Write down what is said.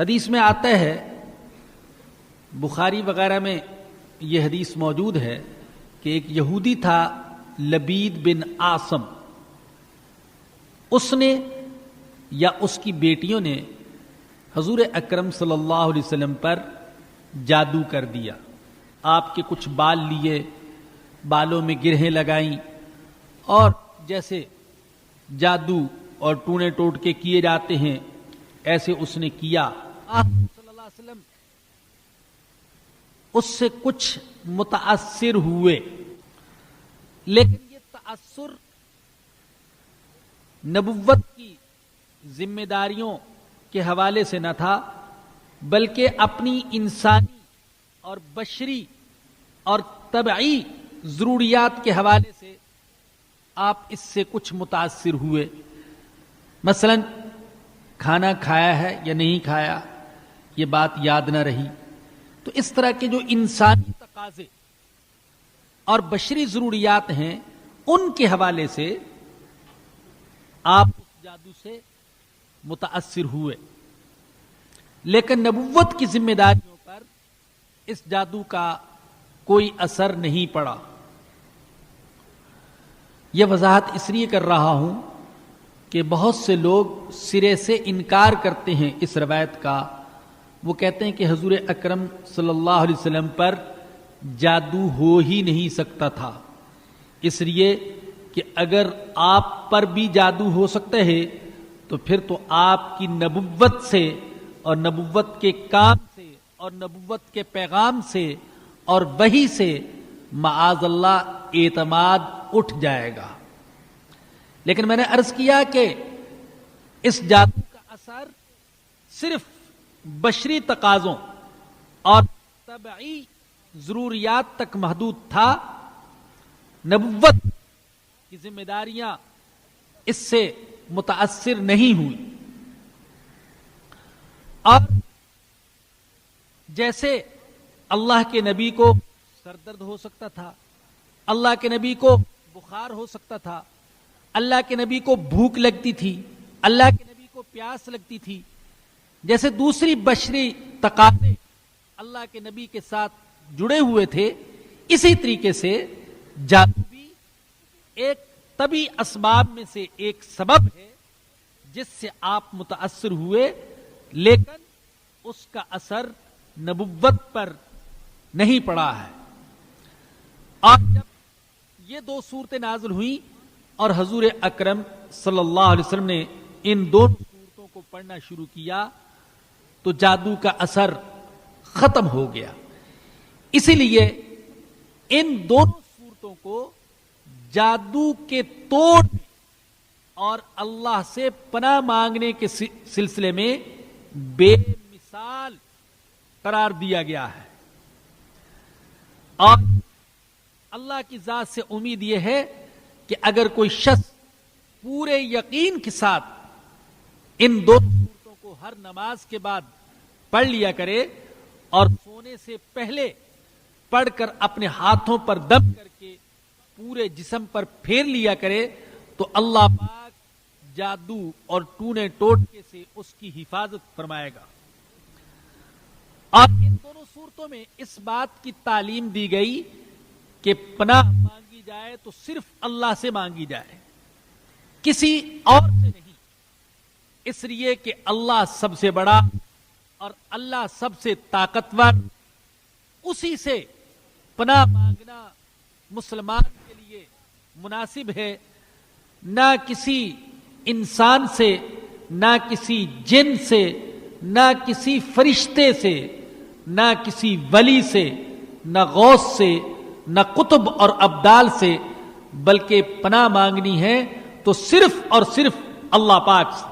حدیث میں آتا ہے، بخاری وغیرہ میں یہ حدیث موجود ہے کہ ایک یہودی تھا لبید بن عاصم، اس نے یا اس کی بیٹیوں نے حضور اکرم صلی اللہ علیہ وسلم پر جادو کر دیا. آپ کے کچھ بال لیے، بالوں میں گرہیں لگائیں، اور جیسے جادو اور ٹونے ٹوٹکے کیے جاتے ہیں ایسے اس نے کیا. آپ صلی اللہ علیہ وسلم اس سے کچھ متاثر ہوئے، لیکن یہ تاثر نبوت کی ذمہ داریوں کے حوالے سے نہ تھا، بلکہ اپنی انسانی اور بشری اور طبعی ضروریات کے حوالے سے آپ اس سے کچھ متاثر ہوئے. مثلا کھانا کھایا ہے یا نہیں کھایا یہ بات یاد نہ رہی. تو اس طرح کے جو انسانی تقاضے اور بشری ضروریات ہیں ان کے حوالے سے آپ اس جادو سے متاثر ہوئے، لیکن نبوت کی ذمہ داریوں پر اس جادو کا کوئی اثر نہیں پڑا. یہ وضاحت اس لیے کر رہا ہوں کہ بہت سے لوگ سرے سے انکار کرتے ہیں اس روایت کا. وہ کہتے ہیں کہ حضور اکرم صلی اللہ علیہ وسلم پر جادو ہو ہی نہیں سکتا تھا، اس لیے کہ اگر آپ پر بھی جادو ہو سکتا ہے تو پھر تو آپ کی نبوت سے اور نبوت کے کام سے اور نبوت کے پیغام سے اور وحی سے معاذ اللہ اعتماد اٹھ جائے گا. لیکن میں نے عرض کیا کہ اس جادو کا اثر صرف بشری تقاضوں اور طبعی ضروریات تک محدود تھا. نبوت کی ذمہ داریاں اس سے متاثر نہیں ہوئی. اور جیسے اللہ کے نبی کو سر درد ہو سکتا تھا، اللہ کے نبی کو بخار ہو سکتا تھا، اللہ کے نبی کو بھوک لگتی تھی، اللہ کے نبی کو پیاس لگتی تھی، جیسے دوسری بشری تقاضے اللہ کے نبی کے ساتھ جڑے ہوئے تھے، اسی طریقے سے جادو بھی ایک طبعی اسباب میں سے ایک سبب ہے جس سے آپ متاثر ہوئے، لیکن اس کا اثر نبوت پر نہیں پڑا ہے. اور جب یہ دو صورتیں نازل ہوئیں اور حضور اکرم صلی اللہ علیہ وسلم نے ان دونوں صورتوں کو پڑھنا شروع کیا تو جادو کا اثر ختم ہو گیا. اسی لیے ان دونوں صورتوں کو جادو کے توڑ اور اللہ سے پناہ مانگنے کے سلسلے میں بے مثال قرار دیا گیا ہے. اور اللہ کی ذات سے امید یہ ہے کہ اگر کوئی شخص پورے یقین کے ساتھ ان دونوں صورتوں کو ہر نماز کے بعد پڑھ لیا کرے اور سونے سے پہلے پڑھ کر اپنے ہاتھوں پر دم کر کے پورے جسم پر پھیر لیا کرے تو اللہ پاک جادو اور ٹونے ٹوٹکے سے اس کی حفاظت فرمائے گا. اور ان دونوں صورتوں میں اس بات کی تعلیم دی گئی کہ پناہ مانگی جائے تو صرف اللہ سے مانگی جائے، کسی اور سے نہیں، اس لیے کہ اللہ سب سے بڑا اور اللہ سب سے طاقتور. اسی سے پناہ مانگنا مسلمان کے لیے مناسب ہے، نہ کسی انسان سے، نہ کسی جن سے، نہ کسی فرشتے سے، نہ کسی ولی سے، نہ غوث سے، نہ قطب اور ابدال سے، بلکہ پناہ مانگنی ہے تو صرف اور صرف اللہ پاک سے.